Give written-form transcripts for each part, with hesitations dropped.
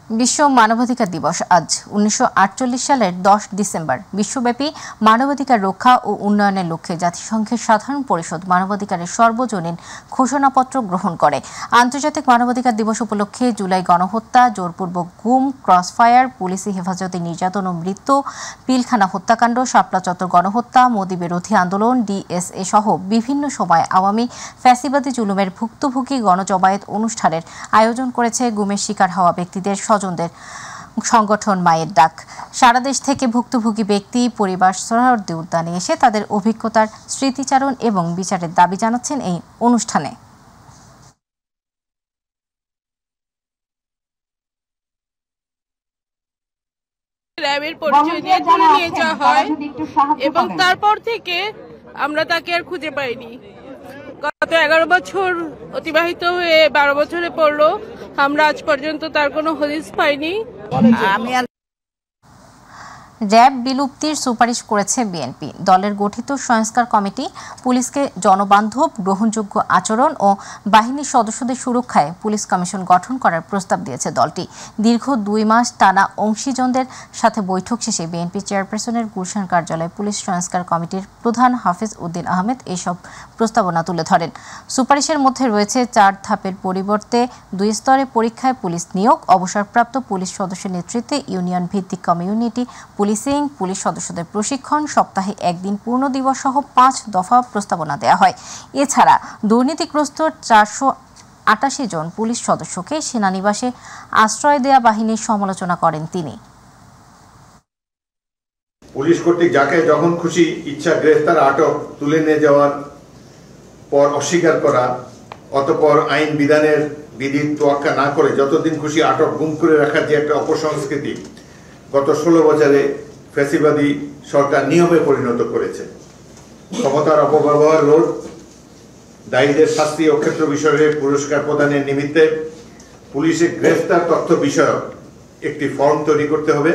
বিশ্ব মানবাধিকার দিবস আজ ১৯৪৮ সালের ১০ ডিসেম্বর বিশ্বব্যাপী মানবাধিকার রক্ষা ও উন্নয়নের লক্ষ্যে জাতিসংঘের সাধারণ পরিষদ মানবাধিকারের সর্বজনীন ঘোষণাপত্র গ্রহণ করে। আন্তর্জাতিক মানবাধিকার দিবস উপলক্ষে জুলাই গণহত্যা, জোরপূর্বক গুম, ক্রসফায়ার, পুলিশি হেফাজতে নির্যাতন ও মৃত্যু, পিলখানা হত্যাকাণ্ড, শাপলা চত্বর গণহত্যা, মোদি বিরোধী আন্দোলন, ডিএসএ সহ বিভিন্ন সময় আওয়ামী ফ্যাসিবাদী জুলুমের ভুক্তভোগী গণজমায়েত অনুষ্ঠানের আয়োজন করেছে গুমের শিকার হওয়া ব্যক্তিদের স্বজনদের সংগঠন মায়ের ডাক। সারা দেশ থেকে ভুক্তভোগী ব্যক্তি পরিবার সোহরাওয়ার্দী উদ্যানে এসে তাদের অভিজ্ঞতার স্মৃতিচারণ এবং বিচারের দাবি জানাচ্ছেন এই অনুষ্ঠানে। র্যাবের পরিচয় দিয়ে তুলে নিয়ে যাওয়া হয় এবং তারপর থেকে আমরা তাকে আর খুঁজে পাইনি। গত 11 বছর অতিবাহিত হয়ে 12 বছরে পড়লো, আমরা আজ পর্যন্ত তার কোনো হদিস পাইনি। র্যাব বিলুপ্তির সুপারিশ করেছে বিএনপি। দলের গঠিত সংস্কার কমিটি পুলিশকে জনবান্ধব, গ্রহণযোগ্য আচরণ ও বাহিনীর সদস্যদের সুরক্ষায় পুলিশ কমিশন গঠন করার প্রস্তাব দিয়েছে দলটি। দীর্ঘ 2 মাস টানা অংশীজনদের সাথে বৈঠক শেষে বিএনপি চেয়ারপারসনের গুলশান কার্যালয়ে পুলিশ সংস্কার কমিটির প্রধান হাফেজ উদ্দিন আহমেদ এইসব প্রস্তাবনা তুলে ধরেন। সুপারিশের মধ্যে রয়েছে 4 ধাপের পরিবর্তে 2 স্তরে পরীক্ষায় পুলিশ নিয়োগ, অবসরপ্রাপ্ত পুলিশ সদস্যের নেতৃত্বে ইউনিয়ন ভিত্তিক কমিউনিটি পুলিশিং, পুলিশ সদস্যদের প্রশিক্ষণ, সপ্তাহে 1 দিন পূর্ণ দিবস সহ 5 দফা প্রস্তাবনা দেওয়া হয়। এছাড়া দুর্নীতিগ্রস্ত 488 জন পুলিশ সদস্যকে সেনানিবাসে আশ্রয় দেয়া বাহিনীর সমালোচনা করেন তিনি। পুলিশ কর্তৃক যাকে যখন খুশি ইচ্ছা গ্রেফতার, আটক, তুলে নিয়ে যাওয়ার পর অস্বীকার করা, অতঃপর আইন বিধানের বিধির তোয়াক্কা না করে যতদিন খুশি আটক, গুম করে রাখার যে একটা অপসংস্কৃতি গত 16 বছরে ফ্যাসিবাদী সরকার নিয়মে পরিণত করেছে। ক্ষমতার অপব্যবহার রোধ, দায়ীদের শাস্তি ও ক্ষেত্র বিষয়ে পুরস্কার প্রদানের নিমিত্তে পুলিশের গ্রেফতার তথ্য বিষয়ক একটি ফর্ম তৈরি করতে হবে।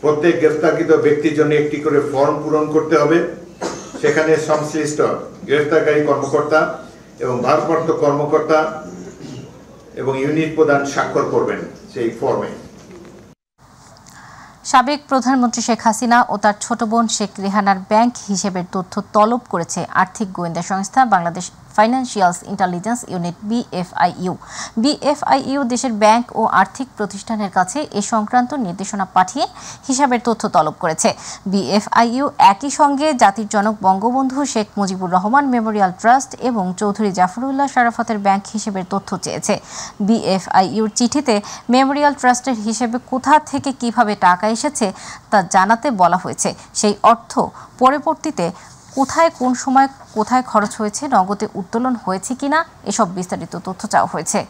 প্রত্যেক গ্রেফতারকৃত ব্যক্তির জন্য একটি করে ফর্ম পূরণ করতে হবে। সেখানে সংশ্লিষ্ট গ্রেফতারকারী কর্মকর্তা এবং ভারপ্রাপ্ত কর্মকর্তা এবং ইউনিট প্রধান স্বাক্ষর করবেন সেই ফর্মে। সাবেক প্রধানমন্ত্রী শেখ হাসিনা ও তার ছোট বোন শেখ রেহানার ব্যাংক হিসেবের তথ্য তলব করেছে আর্থিক গোয়েন্দা সংস্থা Bangladesh financials intelligence unit BFIU. BFIU দেশের ব্যাংক ও আর্থিক প্রতিষ্ঠানের কাছে এ সংক্রান্ত নির্দেশনা পাঠিয়ে হিসাবের তথ্য তলব করেছে। বিএফআইইউ একই সঙ্গে জাতির জনক বঙ্গবন্ধু শেখ মুজিবুর রহমান মেমোরিয়াল ট্রাস্ট এবং চৌধুরী জাফরুল্লাহ শরাফতের ব্যাংক হিসেবের তথ্য চেয়েছে। বিএফআইইউর চিঠিতে মেমোরিয়াল ট্রাস্টের হিসেবে কোথা থেকে কিভাবে টাকা এসেছে তা জানাতে বলা হয়েছে। সেই অর্থ পরবর্তীতে কোথায়, কোন সময়, কোথায় খরচ হয়েছে, নগদে উত্তোলন হয়েছে কিনা এসব বিস্তারিত তথ্য চাওয়া হয়েছে।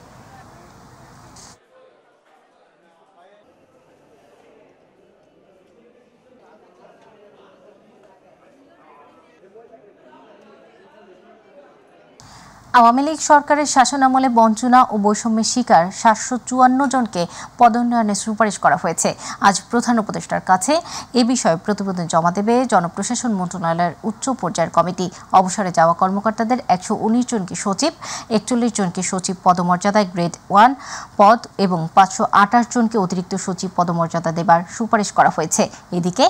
আওয়ামী লীগ সরকারের শাসনামলে বঞ্চনা ও বৈষম্যের শিকার 754 জনকে পদোন্নয়নের সুপারিশ করা হয়েছে। আজ প্রধান উপদেষ্টার কাছে এ বিষয়ে প্রতিবেদন জমা দেবে জনপ্রশাসন মন্ত্রণালয়ের উচ্চ পর্যায়ের কমিটি। অবসরে যাওয়া কর্মকর্তাদের 119 জনকে সচিব, 41 জনকে সচিব পদমর্যাদায় গ্রেড 1 পদ এবং 528 জনকে অতিরিক্ত সচিব পদমর্যাদা দেবার সুপারিশ করা হয়েছে। এদিকে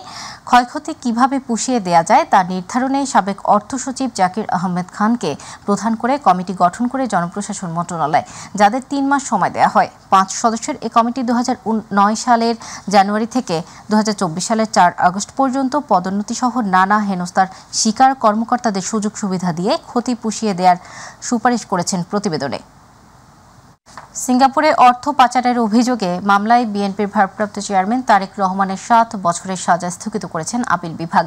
ক্ষয়ক্ষতি কিভাবে পুষিয়ে দেয়া যায় তা নির্ধারণে সাবেক অর্থ সচিব জাকির আহমেদ খানকে প্রধান করে কমিটি গঠন করে জনপ্রশাসন মন্ত্রণালয়, যাদের 3 মাস সময় দেওয়া হয়। 5 সদস্যের এই কমিটি 2009 সালের জানুয়ারি থেকে 2024 সালের 4 আগস্ট পর্যন্ত পদোন্নতি সহ নানা হেনস্থার শিকার কর্মকর্তাদের সুযোগ সুবিধা দিয়ে ক্ষতি পুষিয়ে দেওয়ার সুপারিশ করেছেন প্রতিবেদনে। সিঙ্গাপুরে অর্থ পাচারের অভিযোগে মামলায় বিএনপির ভারপ্রাপ্ত চেয়ারম্যান তারেক রহমানের 7 বছরের সাজা স্থগিত করেছেন আপিল বিভাগ।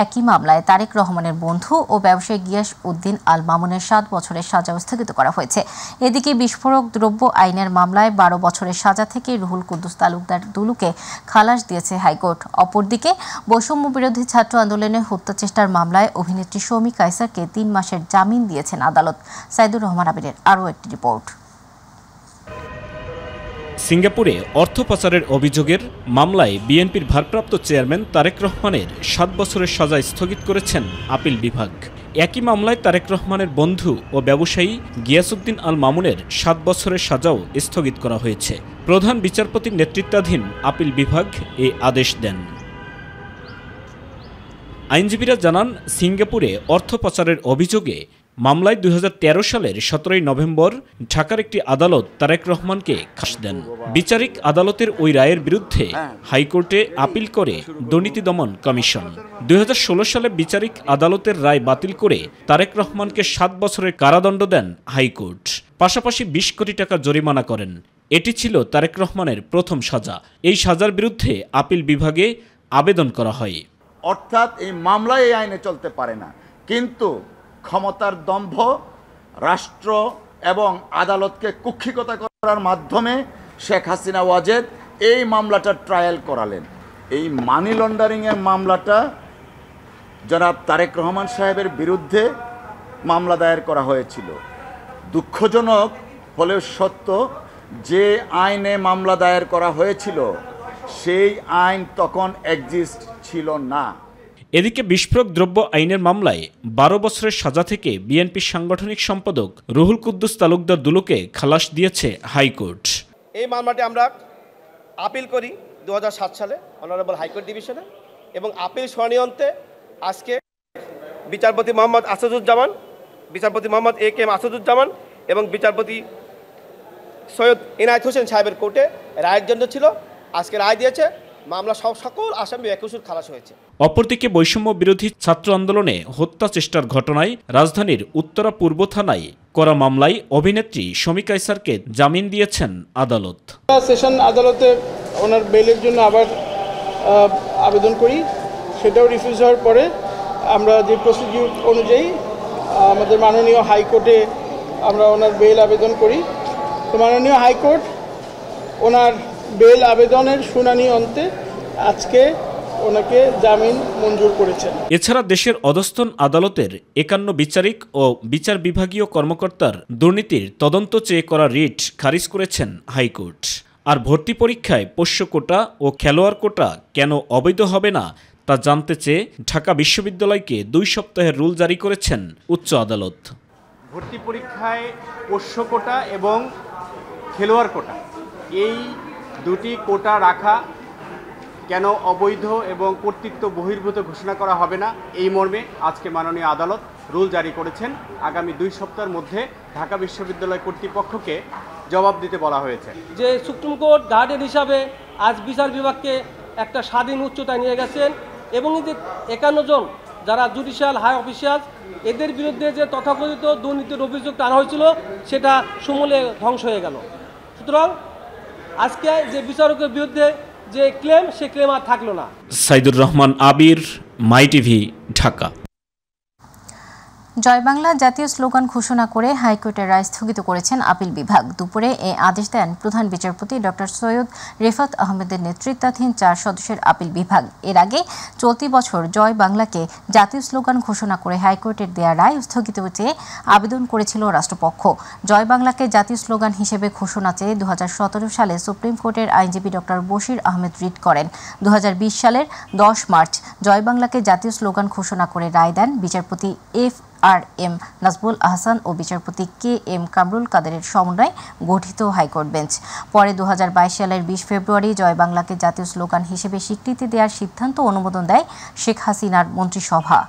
একই মামলায় তারেক রহমানের বন্ধু ও ব্যবসায়ী গিয়াস উদ্দিন আল মামুনের 7 বছরের সাজা স্থগিত করা হয়েছে। এদিকে বিস্ফোরক দ্রব্য আইনের মামলায় 12 বছরের সাজা থেকে রুহুল কুদ্দুস তালুকদার দুলুকে খালাস দিয়েছে হাইকোর্ট। অপরদিকে বৈষম্য বিরোধী ছাত্র আন্দোলনে হত্যা চেষ্টার মামলায় অভিনেত্রী শৌমি কায়সারকে 3 মাসের জামিন দিয়েছেন আদালত। সাইদুর রহমান আবিরের আরও একটি রিপোর্ট। সিঙ্গাপুরে অর্থ পাচারের অভিযোগের মামলায় বিএনপির ভারপ্রাপ্ত চেয়ারম্যান তারেক রহমানের 7 বছরের সাজা স্থগিত করেছেন আপিল বিভাগ। একই মামলায় তারেক রহমানের বন্ধু ও ব্যবসায়ী গিয়াসউদ্দিন আল মামুনের 7 বছরের সাজাও স্থগিত করা হয়েছে। প্রধান বিচারপতির নেতৃত্বাধীন আপিল বিভাগ এ আদেশ দেন। আইনজীবীরা জানান, সিঙ্গাপুরে অর্থ পাচারের অভিযোগে মামলায় 2013 সালের 17 নভেম্বর ঢাকার একটি আদালত তারেক রহমানকে খালাস দেন। বিচারিক আদালতের ওই রায়ের বিরুদ্ধে হাইকোর্টে আপিল করে দুর্নীতি দমন কমিশন। 2016 সালে বিচারিক আদালতের রায় বাতিল করে তারেক রহমানকে 7 বছরের কারাদণ্ড দেন হাইকোর্ট। পাশাপাশি 20 কোটি টাকা জরিমানা করেন। এটি ছিল তারেক রহমানের প্রথম সাজা। এই সাজার বিরুদ্ধে আপিল বিভাগে আবেদন করা হয়। অর্থাৎ এই মামলায় এই আইনে চলতে পারে না, কিন্তু ক্ষমতার দম্ভ, রাষ্ট্র এবং আদালতকে কুক্ষিগত করার মাধ্যমে শেখ হাসিনা ওয়াজেদ এই মামলাটা ট্রায়াল করালেন। এই মানি লন্ডারিংয়ের মামলাটা জনাব তারেক রহমান সাহেবের বিরুদ্ধে মামলা দায়ের করা হয়েছিল। দুঃখজনক হলেও সত্য, যে আইনে মামলা দায়ের করা হয়েছিল সেই আইন তখন এক্সিস্ট ছিল না। এদিকে বিস্ফোরক দ্রব্য আইনের মামলায় 12 বছরের সাজা থেকে বিএনপির সাংগঠনিক সম্পাদক রুহুল কুদ্দুস তালুকদার দুলুকে খালাস দিয়েছে হাইকোর্ট। এই মামলাটি আমরা আপিল করি 2007 সালে অনারেবল হাইকোর্ট ডিভিশনে, এবং আপিল শুনানি অন্তে আজকে বিচারপতি মোহাম্মদ আসাদুজ্জামান, বিচারপতি মোহাম্মদ A.K.M. আসাদুজ্জামান এবং বিচারপতি সৈয়দ ইনায়েত হোসেন সাহেবের কোর্টে রায়ের জন্য ছিল। আজকে রায় দিয়েছে, মামলা সকল আসামি বেকসুর খালাস হয়েছে। অপরদিকে বৈষম্য বিরোধী ছাত্র আন্দোলনে হত্যা চেষ্টার ঘটনায় রাজধানীর উত্তরা পূর্ব থানায় করা মামলায় অভিনেত্রী শমী কায়সারকে জামিন দিয়েছেন আদালত। সেশন আদালতে ওনার বেলের জন্য আবার আবেদন করি, সেটাও রিফিউজ হওয়ার পরে আমরা যে প্রসিডিউর অনুযায়ী আমাদের মাননীয় হাইকোর্টে আমরা ওনার বেল আবেদন করি। তো মাননীয় হাইকোর্ট ওনার বেল আবেদনের শুনানি অন্তে আজকে ওনাকে জামিন মঞ্জুর করেছেন। এছাড়া দেশের অধস্তন আদালতের 51 বিচারিক ও বিচার বিভাগীয় কর্মকর্তার দুর্নীতির তদন্ত চেয়ে করা রিট খারিজ করেছেন হাইকোর্ট। আর ভর্তি পরীক্ষায় পোষ্য কোটা ও খেলোয়াড় কোটা কেন অবৈধ হবে না তা জানতে চেয়ে ঢাকা বিশ্ববিদ্যালয়কে 2 সপ্তাহের রুল জারি করেছেন উচ্চ আদালত। ভর্তি পরীক্ষায় পোষ্য কোটা এবং খেলোয়াড় কোটা, এই দুটি কোটা রাখা কেন অবৈধ এবং কর্তৃত্ব বহির্ভূত ঘোষণা করা হবে না, এই মর্মে আজকে মাননীয় আদালত রুল জারি করেছেন। আগামী 2 সপ্তাহের মধ্যে ঢাকা বিশ্ববিদ্যালয় কর্তৃপক্ষকে জবাব দিতে বলা হয়েছে। যে সুপ্রিম কোর্ট গার্ডিয়ান হিসাবে আজ বিচার বিভাগকে একটা স্বাধীন উচ্চতায় নিয়ে গেছেন, এবং এই যে 51 জন যারা জুডিশিয়াল হাই অফিসিয়াল, এদের বিরুদ্ধে যে তথাকথিত দুর্নীতির অভিযোগ আনা হয়েছিল সেটা সমূলে ধ্বংস হয়ে গেল। সুতরাং আজকে যে বিচারকের বিরুদ্ধে যে ক্লেম, সে ক্লেম আর থাকলো না। সাইদুর রহমান আবির, মাই টিভি, ঢাকা। জয় বাংলা জাতীয় স্লোগান ঘোষণা করে হাইকোর্টের রায় স্থগিত করেছেন আপিল বিভাগ। দুপুরে এ আদেশ দেন প্রধান বিচারপতি ডক্টর সৈয়দ রেফাত আহমেদের নেতৃত্বাধীন 4 সদস্যের আপিল বিভাগ। এর আগে চলতি বছর জয় বাংলাকে জাতীয় স্লোগান ঘোষণা করে হাইকোর্টের দেয়া রায় স্থগিত চেয়ে আবেদন করেছিল রাষ্ট্রপক্ষ। জয় বাংলাকে জাতীয় স্লোগান হিসেবে ঘোষণা চেয়ে 2017 সালে সুপ্রিম কোর্টের আইনজীবী ডক্টর বশির আহমেদ রিট করেন। 2020 সালের 10 মার্চ জয় বাংলাকে জাতীয় স্লোগান ঘোষণা করে রায় দেন বিচারপতি FRM নাজবুল আহসান ও বিচারপতি KM কামরুল কাদেরের সমন্বয়ে গঠিত হাইকোর্ট বেঞ্চ। পরে 2022 সালের 20 ফেব্রুয়ারি জয় বাংলাকে জাতীয় স্লোগান হিসেবে স্বীকৃতি দেওয়ার সিদ্ধান্ত অনুমোদন দেয় শেখ হাসিনার মন্ত্রিসভা।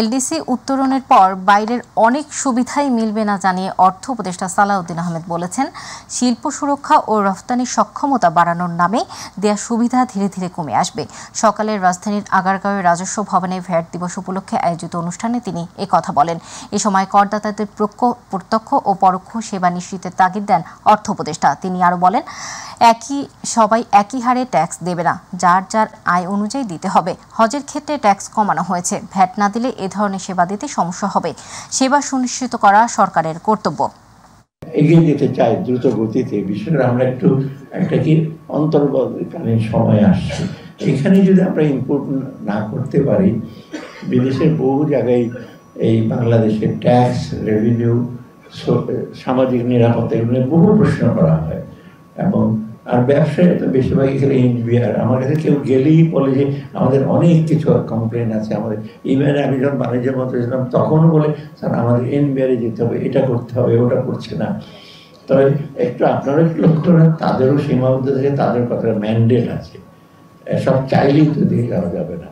এলডিসি উত্তরণের পর বাইরের অনেক সুবিধাই মিলবে না জানিয়ে অর্থ উপদেষ্টা সালাউদ্দিন আহমেদ বলেছেন, শিল্প সুরক্ষা ও রফতানি সক্ষমতা বাড়ানোর নামে দেয়া সুবিধা ধীরে ধীরে কমে আসবে। সকালে রাজধানীর আগারগাঁওয়ের রাজস্ব ভবনে ভ্যাট দিবস উপলক্ষে আয়োজিত অনুষ্ঠানে তিনি একথা বলেন। এ সময় করদাতাদের প্রত্যক্ষ ও পরোক্ষ সেবা নিশ্চিতের তাগিদ দেন অর্থ উপদেষ্টা। তিনি আরও বলেন, সবাই একই হারে ট্যাক্স দেবে না, যার যার আয় অনুযায়ী দিতে হবে। হজের ক্ষেত্রে ট্যাক্স কমানো হয়েছে, ভ্যাট না দিলে এ ধরনের সেবা দিতে সমস্যা হবে। সেবা সুনিশ্চিত করা সরকারের কর্তব্য। এগিয়ে যেতে চাই দ্রুত গতিতে, বিশেষ করে আমরা একটা কি অন্তর্বর্তীকালীন সময় আসছে, এখানে যদি আমরা ইনপুট না করতে পারি, বিদেশের বহু জায়গায় এই বাংলাদেশের ট্যাক্স, রেভিনিউ, সামাজিক নিরাপত্তা এগুলো বহু প্রশ্ন করা হয়, এবং আর ব্যবসায় তো বেশিরভাগই খেলে এনবিআর। আমার কাছে কেউ গেলেই বলে যে আমাদের অনেক কিছু কমপ্লেন আছে আমাদের। ইভেন আমি যখন বাণিজ্য মন্ত্রী ছিলাম তখনও বলে স্যার আমাদের এনবিআরে যেতে হবে, এটা করতে হবে, ওটা করছে না। তবে একটু আপনারা একটু লক্ষ্য করেন, তাদেরও সীমাবদ্ধ থেকে তাদের কথা ম্যান্ডেট আছে, সব চাইলেই তো দিয়ে যাওয়া যাবে না।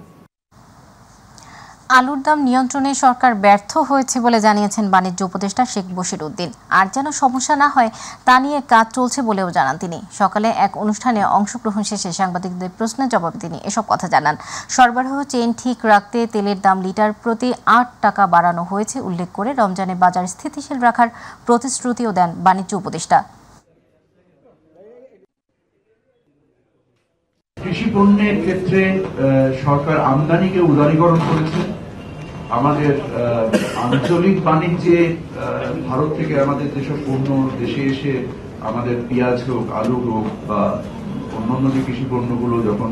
আলুর দাম নিয়ন্ত্রণে সরকার ব্যর্থ হয়েছে বলে জানিয়েছেন বাণিজ্য উপদেষ্টা শেখ বশির উদ্দিন। আর যেন সমস্যা না হয় তা নিয়ে কাজ চলছে বলেও জানান তিনি। সকালে এক অনুষ্ঠানে অংশগ্রহণ শেষে সাংবাদিকদের প্রশ্নের জবাবে তিনি এসব কথা জানান। সরবরাহ চেইন ঠিক রাখতে তেলের দাম লিটার প্রতি 8 টাকা বাড়ানো হয়েছে উল্লেখ করে রমজানে বাজার স্থিতিশীল রাখার প্রতিশ্রুতিও দেন বাণিজ্য উপদেষ্টা। কৃষি পণ্যের ক্ষেত্রে সরকার আমদানিকে উদারীকরণ করেছে। আমাদের আঞ্চলিক বাণিজ্যে ভারত থেকে আমাদের যেসব পণ্য দেশে এসে আমাদের পেঁয়াজ হোক, আলু হোক বা অন্যান্য যে কৃষি পণ্যগুলো যখন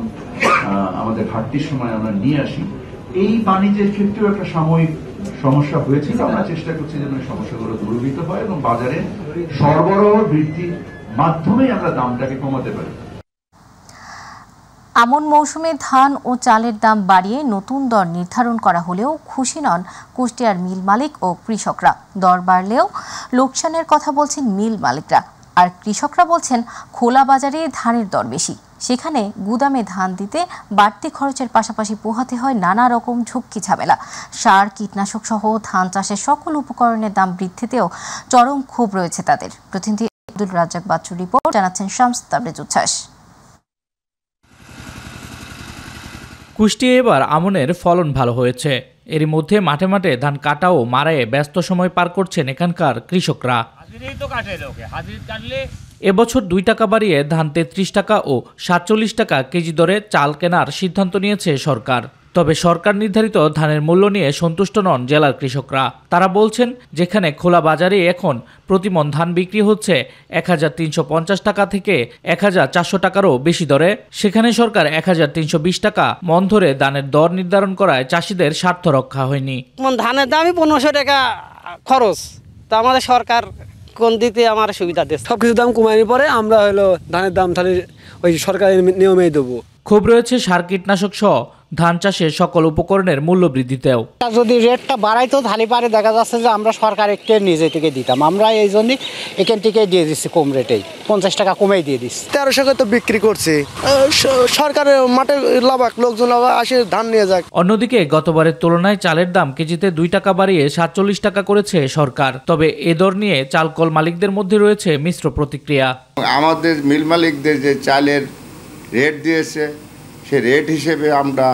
আমাদের ঘাটতির সময় আমরা নিয়ে আসি, এই বাণিজ্যের ক্ষেত্রেও একটা সাময়িক সমস্যা হয়েছিল। আমরা চেষ্টা করছি যেন এই সমস্যাগুলো দূরীভূত হয় এবং বাজারে সরবরাহ বৃদ্ধির মাধ্যমেই আমরা দামটাকে কমাতে পারি। আমন মৌসুমে ধান ও চালের দাম বাড়িয়ে নতুন দর নির্ধারণ করা হলেও খুশি নন কুষ্টিয়ার মিল মালিক ও কৃষকরা। দর বাড়লেও লোকসানের কথা বলছেন মিল মালিকরা, আর কৃষকরা বলছেন খোলা বাজারে ধানের দর বেশি, সেখানে গুদামে ধান দিতে বাড়তি খরচের পাশাপাশি পোহাতে হয় নানা রকম ঝুঁকি ঝামেলা। সার, কীটনাশক সহ ধান চাষের সকল উপকরণের দাম বৃদ্ধিতেও চরম ক্ষোভ রয়েছে তাদের। প্রতিনিধি আব্দুল রাজ্জাক বাচ্চুর রিপোর্ট, জানাচ্ছেন শামস তাবরেজ উচ্ছ্বাস। কুষ্টিয়ায় এবার আমনের ফলন ভালো হয়েছে। এরই মধ্যে মাঠে মাঠে ধান কাটা ও মারায়ে ব্যস্ত সময় পার করছেন এখানকার কৃষকরা। এবছর 2 টাকা বাড়িয়ে ধান 33 টাকা ও 47 টাকা কেজি দরে চাল কেনার সিদ্ধান্ত নিয়েছে সরকার। তবে সরকার নির্ধারিত ধানের মূল্য নিয়ে সন্তুষ্ট নন জেলার কৃষকরা। তারা বলছেন, যেখানে খোলা বাজারে এখন প্রতিমন ধান বিক্রি হচ্ছে 1350 টাকা থেকে 1400 টাকারও বেশি দরে, সেখানে সরকার 1320 টাকা মন ধরে ধানের দর নির্ধারণ করায় চাষিদের স্বার্থ রক্ষা হয়নি। ধানের দামই 1500 টাকা খরচ, তা আমাদের সরকার কোন দিতে আমার সুবিধা দিচ্ছে। সবকিছু দাম কমানোর পরে আমরা হলো ধানের দাম তাহলে ওই সরকারের নিয়মেই দেবো। ক্ষোভ রয়েছে সার, কীটনাশক সহ ধান চাষের সকল উপকরণের মূল্য বৃদ্ধিতেও। যদি রেটটা বাড়াইতো তাহলে পারে দেখা যাচ্ছে যে আমরা সরকার একটু নিজে থেকে দিতাম, আমরা এই জন্যই এখান থেকে দিয়ে দিচ্ছি কম রেটেই, 50 টাকা কমেই দিয়ে দিচ্ছি। 1300 তো বিক্রি করছে সরকারের মাঠে লাভাক, লোকজন আসে ধান নিয়ে যাক। অন্যদিকে গতবারের তুলনায় চালের দাম কেজিতে 2 টাকা বাড়িয়ে 47 টাকা করেছে সরকার। তবে এ দর নিয়ে চালকল মালিকদের মধ্যে রয়েছে মিশ্র প্রতিক্রিয়া। আমাদের মিল মালিকদের যে চালের রেট দিয়েছে, সে রেট হিসেবে আমরা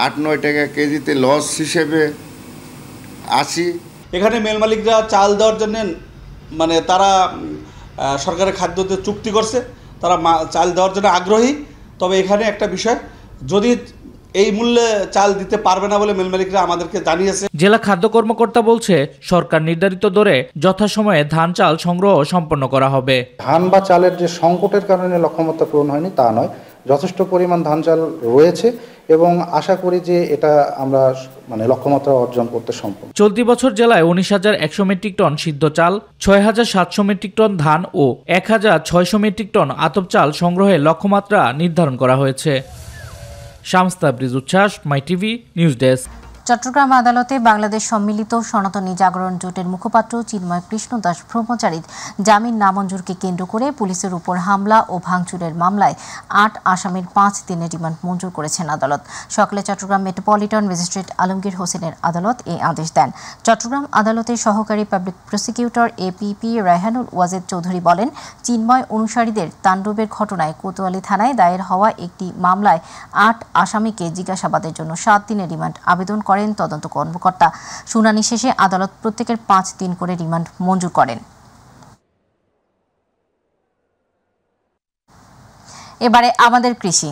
8-9 টাকা কেজিতে লস হিসেবে আসি। এখানে মিল মালিকরা চাল দেওয়ার জন্য মানে তারা সরকারের খাদ্যতে চুক্তি করছে, তারা চাল দেওয়ার জন্য আগ্রহী। তবে এখানে একটা বিষয়, যদি এই মূল্যে চাল দিতে পারবে না বলে মিল মালিকরা আমাদেরকে জানিয়েছে। জেলা খাদ্য কর্মকর্তা বলছে, সরকার নির্ধারিত দরে যথাসময়ে ধান চাল সংগ্রহ সম্পন্ন করা হবে। ধান বা চালের যে সংকটের কারণে লক্ষ্যমাত্রা পূরণ হয়নি তা নয়, যথেষ্ট পরিমাণ ধান চাল রয়েছে এবং আশা করি যে এটা আমরা মানে লক্ষ্যমাত্রা অর্জন করতে সম্ভব। চলতি বছর জেলায় 19,100 মেট্রিক টন সিদ্ধ চাল, 6,700 মেট্রিক টন ধান ও 1,600 মেট্রিক টন আতপ চাল সংগ্রহের লক্ষ্যমাত্রা নির্ধারণ করা হয়েছে। শামস তাবরিজ উচ্ছ্বাস, মাই টিভি নিউজ ডেস্ক। চট্টগ্রাম আদালতে বাংলাদেশ সম্মিলিত সনাতনী জাগরণ জোটের মুখপাত্র চিন্ময় কৃষ্ণ দাস ব্রহ্মচারীর জামিন নামঞ্জুরকে কেন্দ্র করে পুলিশের উপর হামলা ও ভাঙচুরের মামলায় 8 আসামির 5 দিনের রিমান্ড মঞ্জুর করেছেন আদালত। সকালে চট্টগ্রাম মেট্রোপলিটন ম্যাজিস্ট্রেট আলমগীর হোসেনের আদালত এই আদেশ দেন। চট্টগ্রাম আদালতের সহকারী public prosecutor APP Raihanul Wajed Chowdhury বলেন, চিন্ময় অনুসারীদের তাণ্ডবের ঘটনায় কোতোয়ালি থানায় দায়ের হওয়া একটি মামলায় 8 আসামিকে জিজ্ঞাসাবাদের জন্য 7 দিনের রিমান্ড আবেদন করেন তদন্ত কর্মকর্তা। শুনানি শেষে আদালত প্রত্যেকের 5 দিন করে রিমান্ড মঞ্জুর করেন। এবারে আমাদের কৃষি।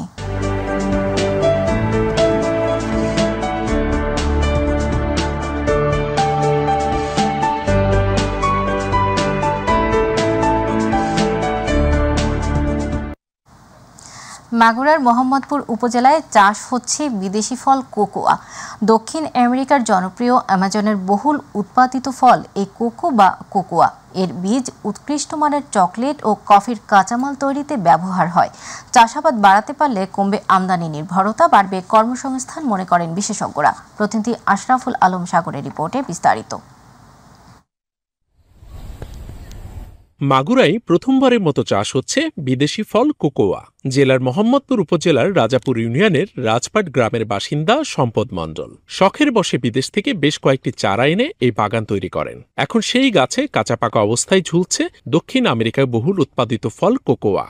মাগুরার মোহাম্মদপুর উপজেলায় চাষ হচ্ছে বিদেশি ফল কোকোয়া। দক্ষিণ আমেরিকার জনপ্রিয় অ্যামাজনের বহুল উৎপাদিত ফল এই কোকো বা কোকোয়া। এর বীজ উৎকৃষ্ট মানের চকলেট ও কফির কাঁচামাল তৈরিতে ব্যবহার হয়। চাষাবাদ বাড়াতে পারলে কমবে আমদানি নির্ভরতা, বাড়বে কর্মসংস্থান মনে করেন বিশেষজ্ঞরা। প্রতিনিধি আশরাফুল আলম সাগরের রিপোর্টে বিস্তারিত। মাগুরায় প্রথমবারের মতো চাষ হচ্ছে বিদেশি ফল কোকোয়া। জেলার মোহাম্মদপুর উপজেলার রাজাপুর ইউনিয়নের রাজপাট গ্রামের বাসিন্দা সম্পদ মণ্ডল শখের বশে বিদেশ থেকে বেশ কয়েকটি চারা এনে এই বাগান তৈরি করেন। এখন সেই গাছে কাঁচা পাকা অবস্থায় ঝুলছে দক্ষিণ আমেরিকায় বহুল উৎপাদিত ফল কোকোয়া।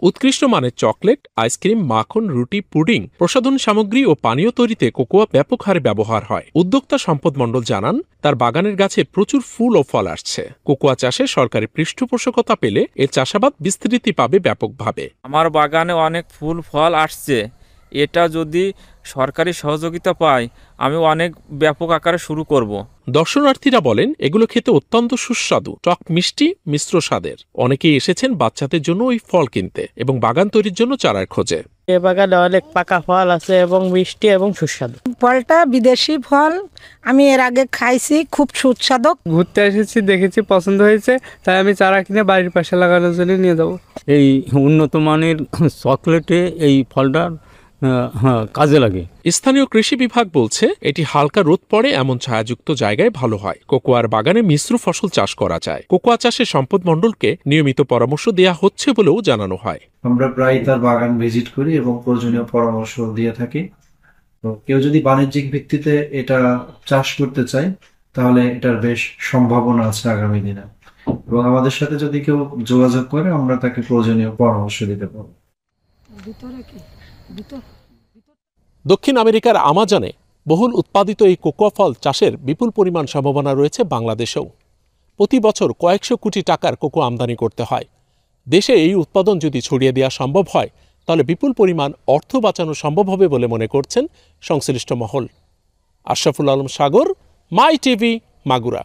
উৎকৃষ্ট মানের চকলেট, আইসক্রিম, মাখন, রুটি, পুডিং, প্রসাধন সামগ্রী ও পানীয় তৈরিতে কোকোয়া ব্যাপক হারে ব্যবহার হয়। উদ্যোক্তা সম্পদ মণ্ডল জানান, তার বাগানের গাছে প্রচুর ফুল ও ফল আসছে। কোকোয়া চাষে সরকারি পৃষ্ঠপোষকতা পেলে এর চাষাবাদ বিস্তৃতি পাবে ব্যাপকভাবে। আমার বাগানে অনেক ফুল ফল আসছে, এটা যদি সরকারি সহযোগিতা পায় আমি অনেক ব্যাপক আকারে শুরু করব। দর্শনার্থীরা বলেন এগুলো খেতে অত্যন্ত সুস্বাদু, টক মিষ্টি মিশ্র স্বাদের। অনেকেই এসেছেন বাচ্চাদের জন্য ওই ফল কিনতে এবং বাগান তৈরির জন্য চারার খোঁজে। এ বাগানে অনেক পাকা ফল আছে এবং মিষ্টি এবং সুস্বাদু। ফলটা বিদেশি ফল, আমি এর আগে খাইছি, খুব সুস্বাদু। ঘুরতে এসেছি, দেখেছি, পছন্দ হয়েছে, তাই আমি চারা কিনে বাড়ির পাশে লাগানোর জন্য নিয়ে যাব। এই উন্নত মানের চকলেটে এই ফলটা কাজে লাগে। স্থানীয় কৃষি বিভাগ বলছে এটি হালকা রোদ পড়ে এমন ছায়াযুক্ত জায়গায় ভালো হয়। কোকোয়ার বাগানে মিশ্র ফসল চাষ করা যায়। কোকোয়া চাষে সম্পদ মণ্ডলকে নিয়মিত পরামর্শ দেয়া হচ্ছে বলেও জানানো হয়। আমরা প্রায় তার বাগান ভিজিট করি এবং প্রয়োজনীয় পরামর্শ দিয়ে থাকি। তো কেউ যদি বাণিজ্যিক ভিত্তিতে এটা চাষ করতে চায় তাহলে এটার বেশ সম্ভাবনা আছে আগামী দিনে, এবং আমাদের সাথে যদি কেউ যোগাযোগ করে আমরা তাকে প্রয়োজনীয় পরামর্শ দিতে পারব। দক্ষিণ আমেরিকার আমাজনে বহুল উৎপাদিত এই কোকোয়া ফল চাষের বিপুল পরিমাণ সম্ভাবনা রয়েছে বাংলাদেশেও। প্রতি বছর কয়েকশো কোটি টাকার কোকো আমদানি করতে হয়। দেশে এই উৎপাদন যদি ছড়িয়ে দেওয়া সম্ভব হয় তাহলে বিপুল পরিমাণ অর্থ বাঁচানো সম্ভব হবে বলে মনে করছেন সংশ্লিষ্ট মহল। আশরাফুল আলম সাগর, মাই টিভি, মাগুরা।